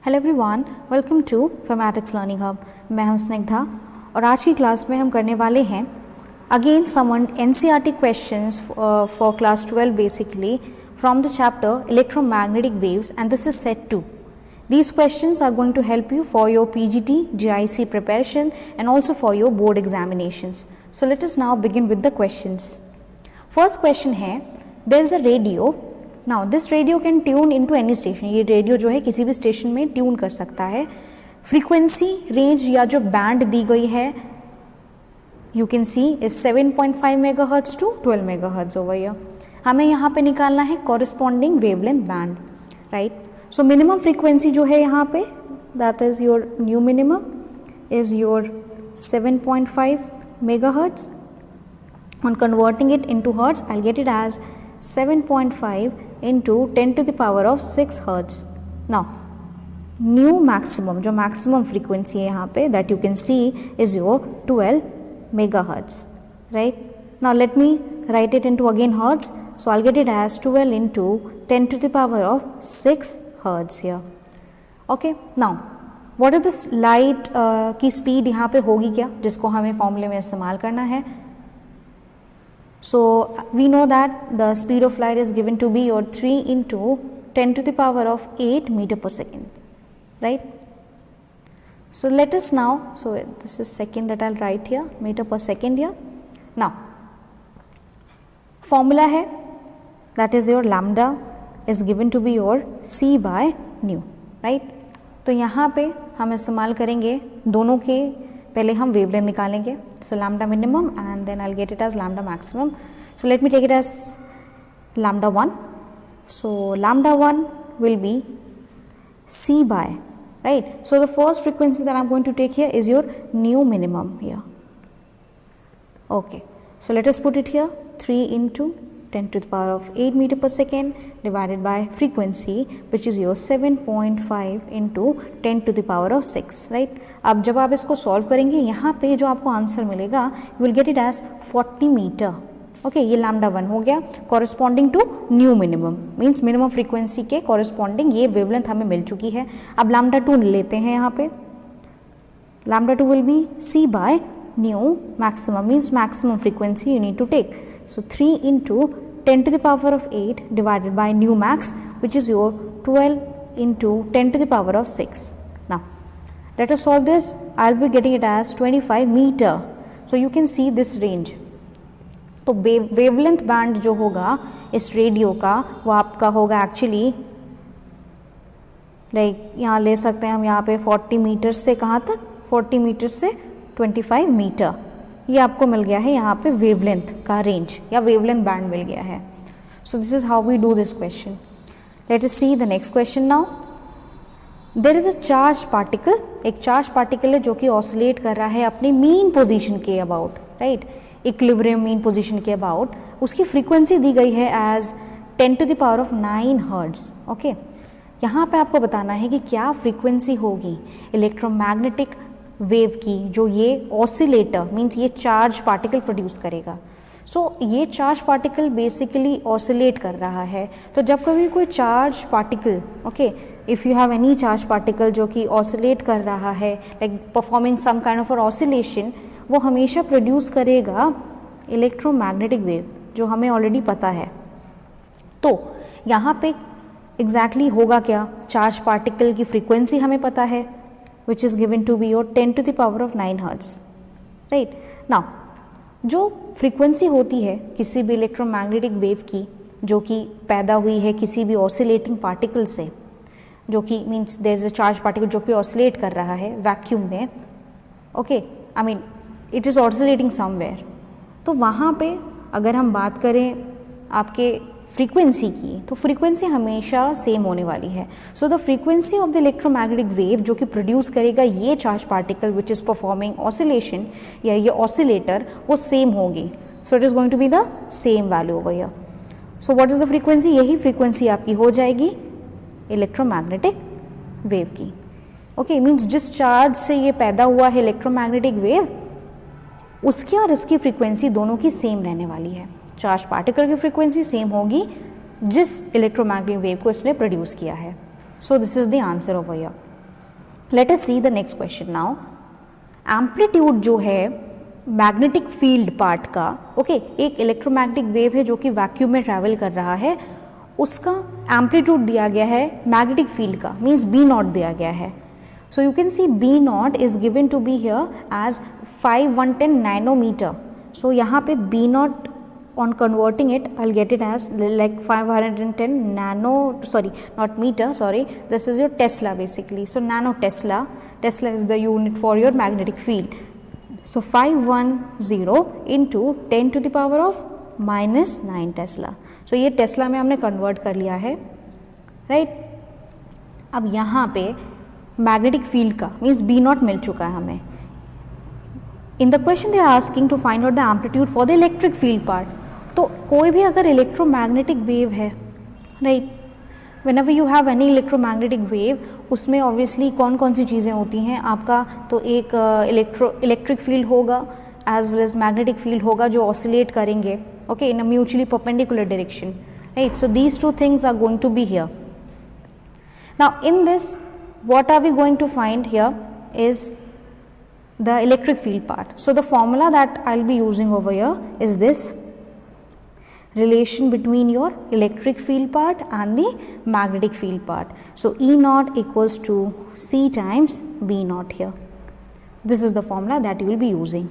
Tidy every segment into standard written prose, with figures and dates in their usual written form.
Hello everyone, welcome to फैमेटिक्स learning hub. मैं हूं स्निग्धा और आज की क्लास में हम करने वाले हैं again some NCERT questions for class 12 basically from the chapter electromagnetic waves and this is set 2. These questions are going to help you for your PGT, GIC preparation and also for your board examinations. So let us now begin with the questions. First question है, there is a radio. Now this radio can tune into any station. ये radio जो है किसी भी station में tune कर सकता है. फ्रीक्वेंसी रेंज या जो बैंड दी गई है you can see is 7.5 megahertz to 12 megahertz over here. हमें यहाँ पे निकालना है corresponding wavelength band, right. So minimum frequency जो है यहाँ पे that is your nu minimum is your 7.5 megahertz. On converting it into hertz, I'll get it as 7.5 into 10 to the power of 6 hertz. Now, new maximum, जो maximum frequency है यहाँ पे that you can see is your 12 megahertz, right? Now let me write it into again hertz. So I'll get it as 12 into 10 to the power of 6 hertz here. Okay. Now, what is this light की speed यहाँ पे होगी क्या, जिसको हमें फॉर्मूले में इस्तेमाल करना है. So we know that the speed of light is given to be your 3 into 10 to the power of 8 meter per second, right? So let us now, so this is second that I'll write here, meter per second here. Now, formula है that is your lambda is given to be your c by nu, right? तो यहाँ पे हम इस्तेमाल करेंगे दोनों के, पहले हम वेवलेंथ निकालेंगे. So lambda minimum and then I will get it as lambda maximum. So let me take it as lambda 1. So lambda 1 will be c by, right? So the first frequency that I'm going to take here is your new minimum here. Okay, so let us put it here, 3 into 10 to the power of 8 meter per second divided by frequency which is your 7.5 into 10 to the power of 6, right? अब जब आप इसको solve करेंगे यहाँ पे जो आपको answer मिलेगा you will get it as 40 metre. Okay, ये लैम्डा 1 हो गया corresponding to nu minimum, means minimum frequency के कॉरेस्पॉन्डिंग ये वेवलेंथ हमें मिल चुकी है. अब लैम्डा 2 लेते हैं यहाँ पे. Lambda 2 will be c by new maximum, means maximum frequency you need to take. So 3 into 10 to the power of 8 divided by nu max which is your 12 into 10 to the power of 6. Now let us solve this. I'll be getting it as 25 meter. So you can see this range. तो wavelength band जो होगा इस radio का वो आपका होगा actually like यहाँ ले सकते हैं हम यहाँ पे 40 मीटर से कहाँ तक, 40 मीटर से 25 मीटर. ये आपको मिल गया है यहाँ पे वेवलेंथ का रेंज या वेवलेंथ बैंड मिल गया है. So this is how we do this question. Let us see the next question now. There is a charge particle, एक चार्ज पार्टिकल है जो कि ऑसिलेट कर रहा है अपनी मीन पोजीशन के about, right, equilibrium mean position के अबाउट. उसकी फ्रीक्वेंसी दी गई है as 10 to the power of 9 hertz. Okay, यहाँ पे आपको बताना है कि क्या फ्रीक्वेंसी होगी इलेक्ट्रोमैग्नेटिक वेव की जो ये ऑसिलेटर मीन्स ये चार्ज पार्टिकल प्रोड्यूस करेगा. सो ये चार्ज पार्टिकल बेसिकली ऑसिलेट कर रहा है. तो जब कभी कोई charge particle, okay, if you have any charge particle जो कि ऑसिलेट कर रहा है like performing some kind of oscillation, वो हमेशा प्रोड्यूस करेगा इलेक्ट्रोमैग्नेटिक वेव जो हमें ऑलरेडी पता है. तो यहाँ पे एग्जैक्टली होगा क्या, चार्ज पार्टिकल की फ्रीक्वेंसी हमें पता है which is given to be your 10 to the power of 9 hertz, right? Now, जो फ्रीक्वेंसी होती है किसी भी इलेक्ट्रोमैग्नेटिक वेव की जो कि पैदा हुई है किसी भी ऑसिलेटिंग पार्टिकल से, जो कि means there is a charge particle जो कि ऑसिलेट कर रहा है वैक्यूम में, okay, I mean it is oscillating somewhere. तो वहाँ पे अगर हम बात करें आपके फ्रीक्वेंसी की, तो फ्रीक्वेंसी हमेशा सेम होने वाली है. So the frequency of the electromagnetic wave जो कि प्रोड्यूस करेगा ये charge particle which is performing oscillation या ये ऑसिलेटर, वो सेम होगी. So it is going to be the same value over here. So what is the frequency, यही frequency आपकी हो जाएगी इलेक्ट्रोमैग्नेटिक वेव की. ओके, मीन्स जिस चार्ज से ये पैदा हुआ है इलेक्ट्रोमैग्नेटिक वेव, उसकी और इसकी फ्रीक्वेंसी दोनों की सेम रहने वाली है. चार्ज पार्टिकल की फ्रीक्वेंसी सेम होगी जिस इलेक्ट्रोमैग्नेटिक वेव को इसने प्रोड्यूस किया है. So this is the answer over here. Late us see the next question now. Amplitude जो है मैग्नेटिक फील्ड पार्ट का, ओके, एक इलेक्ट्रोमैग्नेटिक वेव है जो कि वैक्यूम में ट्रैवल कर रहा है, उसका एम्पलीट्यूड दिया गया है मैग्नेटिक फील्ड का, मीन्स बी नॉट दिया गया है। So you can see B naught is given to be here as 5110 nanometre. सो यहाँ पे B naught on converting it I'll get it as like 510 nano, sorry not meter, sorry, this is your Tesla basically. So nano Tesla is the unit for your magnetic field. So 510 into 10 to the power of minus 9 Tesla. So ये Tesla में हमने convert कर लिया है, right. अब यहाँ पे magnetic field का मीन्स बी नॉट मिल चुका है हमें। In the question they are asking to find out the amplitude for the electric field part. तो कोई भी अगर इलेक्ट्रोमैग्नेटिक वेव है, right, whenever you have any electromagnetic wave, उसमें ऑब्वियसली कौन कौन सी चीज़ें होती हैं आपका, तो एक इलेक्ट्रिक फील्ड होगा as well as magnetic field होगा जो ऑसिलेट करेंगे, okay, in a mutually perpendicular direction, right. So these two things are going to be here. Now in this what are we going to find here is the electric field part. So the formula that I'll be using over here is this relation between your electric field part and the magnetic field part. So E naught equals to C times B naught here. This is the formula that you will be using.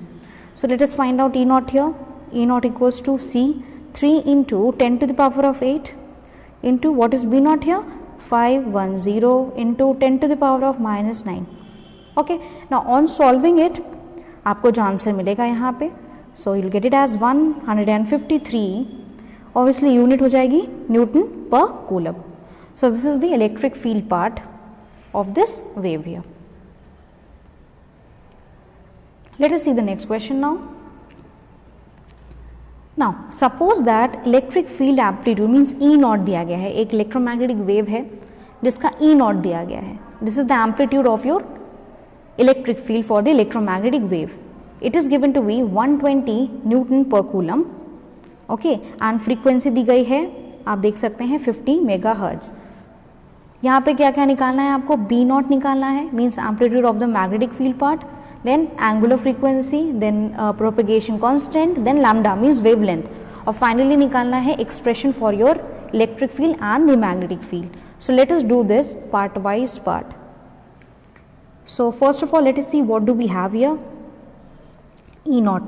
So let us find out E naught here. E naught equals to C 3 into 10 to the power of 8 into what is B naught here? 510 into 10 to the power of minus 9. Okay, now on solving it आपको जो answer मिलेगा यहाँ पे, so you'll get it as 153, obviously unit हो जाएगी Newton पर coulomb. So this is the electric field part of this wave here. Let us see the next question now. Now suppose that electric field amplitude means E naught दिया गया है, एक electromagnetic wave है जिसका E naught दिया गया है. This is the amplitude of your electric field for the electromagnetic wave. It is given to be 120 Newton per coulomb. Okay, and frequency दी गई है, आप देख सकते हैं 50 मेगाहर्ट्ज. यहाँ पे क्या क्या निकालना है आपको? B naught निकालना है, means amplitude of the magnetic field part. Then angular frequency, then propagation constant, then lambda means wavelength, और finally निकालना है expression for your electric field and the magnetic field. So let us do this part wise part. So first of all let us see what do we have here. E naught.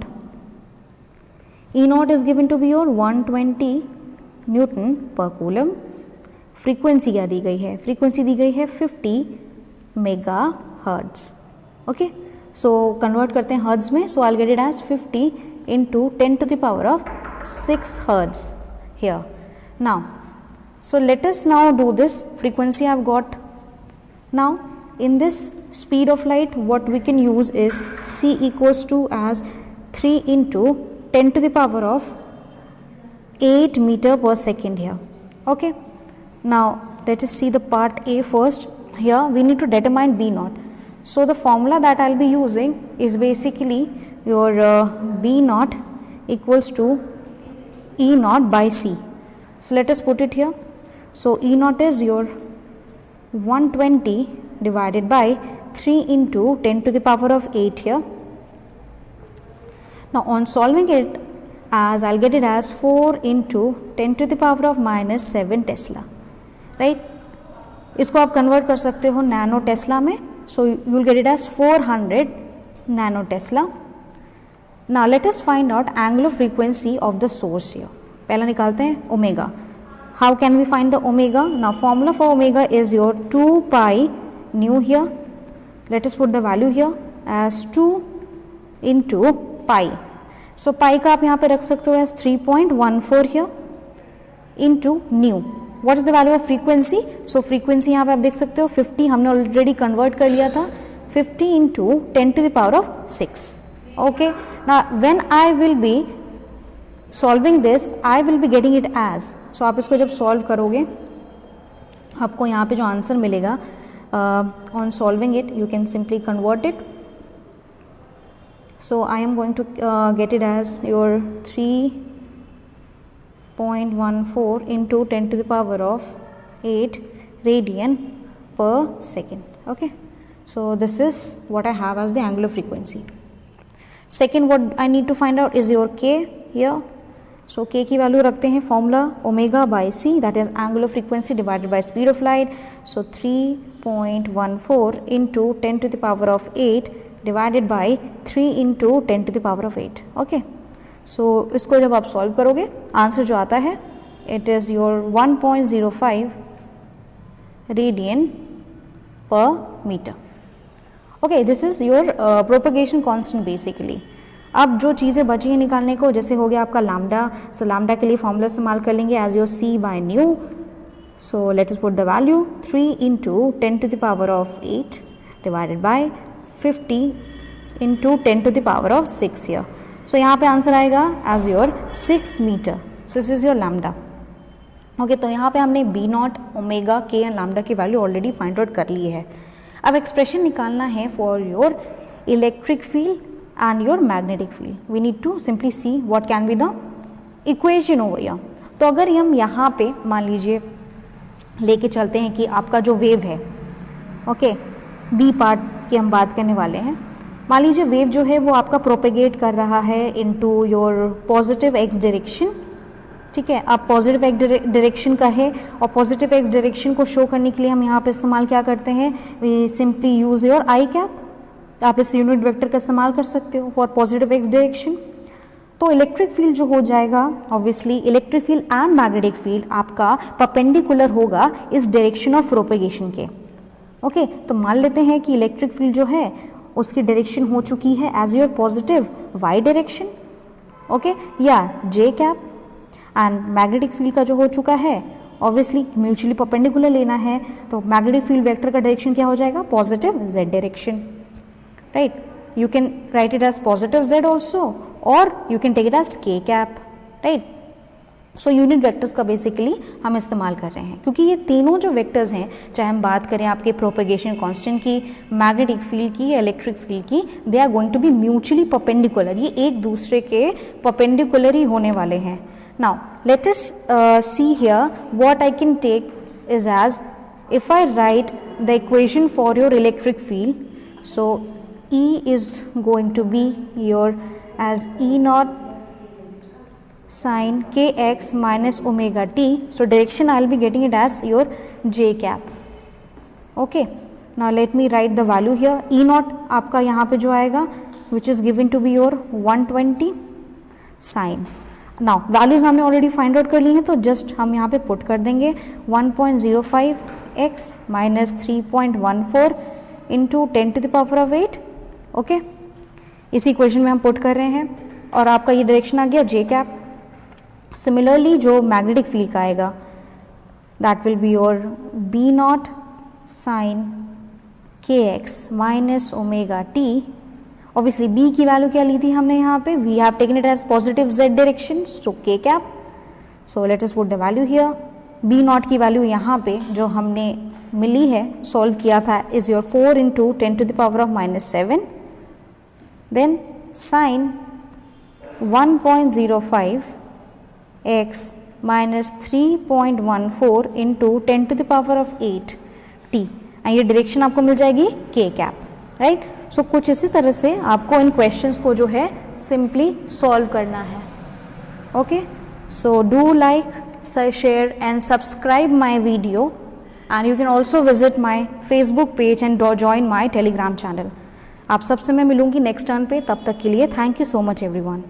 E naught is given to be your 120 Newton per coulomb. Frequency क्या दी गई है? Frequency दी गई है 50 megahertz. Okay. So convert करते हैं hertz में, so I'll get it as 50 into 10 to the power of 6 hertz here. Now, so let us now do this frequency I've got. Now in this speed of light what we can use is C equals to as 3 into 10 to the power of 8 meter per second here. Okay. Now let us see the part A first. Here we need to determine B naught. So the formula that I'll be using is basically your B naught equals to E naught by C. So let us put it here. So E naught is your 120 divided by 3 into 10 to the power of 8 here. Now on solving it, as I'll get it as 4 into 10 to the power of minus 7 Tesla, right? इसको आप convert कर सकते हो nano Tesla में. So you will get it as 400 nano Tesla. Now let us find out angular frequency of the source here. पहला निकालते हैं omega. How can we find the omega? Now formula for omega is your 2 pi nu here. Let us put the value here as 2 into pi. So pi का आप यहाँ पे रख सकते हो as 3.14 here into nu. What is the value of frequency? So frequency यहाँ पे आप देख सकते हो 50 हमने already convert कर लिया था, 50 into 10 to the power of 6. Okay. Now when I will be solving this, I will be getting it as. So आप इसको जब solve करोगे आपको यहाँ पे जो आंसर मिलेगा on solving it you can simply convert it. So I am going to get it as your 3.14 into 10 to the power of 8 radian per second. Okay. So this is what I have as the angular frequency. Second, what I need to find out is your k here. So k की value रखते हैं formula omega by c, that is angular frequency divided by speed of light. So 3.14 into 10 to the power of 8 divided by 3 into 10 to the power of 8. Okay, so इसको जब आप solve करोगे answer जो आता है it is your 1.05 radian per metre. Okay, this is your propagation constant basically. अब जो चीज़ें बची हैं निकालने को, जैसे हो गया आपका लैम्डा. सो लैम्डा के लिए फॉर्मूला इस्तेमाल कर लेंगे as your c by nu. So let us put the value 3 into 10 to the power of 8 divided by 50 into 10 to the power of 6 here. So यहाँ पे आंसर आएगा as your 6 metre. So this is your lambda. Okay, तो यहाँ पे हमने B naught, omega, k and lambda की value already find out कर ली है. अब एक्सप्रेशन निकालना है for your electric field and your magnetic field. We need to simply see what can be the equation over here. तो अगर हम यहाँ पे मान लीजिए लेके चलते हैं कि आपका जो वेव है, ओके, बी पार्ट की हम बात करने वाले हैं. मान लीजिए वेव जो है वो आपका प्रोपेगेट कर रहा है into your positive x direction. ठीक है, आप पॉजिटिव एक्स डायरेक्शन का है और पॉजिटिव एक्स डायरेक्शन को शो करने के लिए हम यहाँ पे इस्तेमाल क्या करते हैं, we simply use your i cap. आप इस यूनिट वेक्टर का इस्तेमाल कर सकते हो फॉर पॉजिटिव एक्स डायरेक्शन. तो इलेक्ट्रिक फील्ड जो हो जाएगा, obviously electric field and magnetic field आपका परपेंडिकुलर होगा इस डायरेक्शन ऑफ प्रोपेगेशन के. ओके, तो मान लेते हैं कि इलेक्ट्रिक फील्ड जो है उसकी डायरेक्शन हो चुकी है as your positive y direction. Okay, या j cap. And magnetic field का जो हो चुका है ऑब्वियसली म्यूचुअली परपेंडिकुलर लेना है, तो मैग्नेटिक फील्ड वेक्टर का डायरेक्शन क्या हो जाएगा, positive z direction. Right, you can write it as positive z also or you can take it as k cap. Right, so unit vectors का basically हम इस्तेमाल कर रहे हैं क्योंकि ये तीनों जो vectors हैं, चाहे हम बात करें आपके propagation constant की, magnetic field की या electric field की, they are going to be mutually perpendicular. ये एक दूसरे के perpendicular ही होने वाले हैं. Now let us see here what I can take is as if I write the equation for your electric field. So E is going to be your as E naught sin kx minus omega t. So direction I will be getting it as your j cap. Okay, now let me write the value here. E naught आपका यहाँ पे जो आएगा which is given to be your 120 sin. Now values हमने already find out कर ली हैं, तो just हम यहाँ पे put कर देंगे 1.05 x minus 3.14 into 10 to the power of 8. Okay, इसी इक्वेशन में हम पुट कर रहे हैं और आपका ये डायरेक्शन आ गया जे कैप. सिमिलरली जो मैग्नेटिक फील्ड का आएगा that will be your B naught sine k x minus omega t. Obviously B की वैल्यू क्या ली थी हमने यहाँ पे, we have taken it as positive z direction, so k cap. So let us put the value here. B naught की value यहाँ पे जो हमने मिली है, सॉल्व किया था, is your 4 into 10 to the power of -7. Then sin 1.05 x minus 3.14 into 10 to the power of 8 t. And ये डायरेक्शन आपको मिल जाएगी k कैप. राइट, सो कुछ इसी तरह से आपको इन क्वेश्चंस को जो है सिंपली सॉल्व करना है. Okay, so do like, share and subscribe my video, and you can also visit my Facebook page and join my Telegram channel. आप सबसे मैं मिलूंगी नेक्स्ट टर्न पे. तब तक के लिए thank you so much everyone.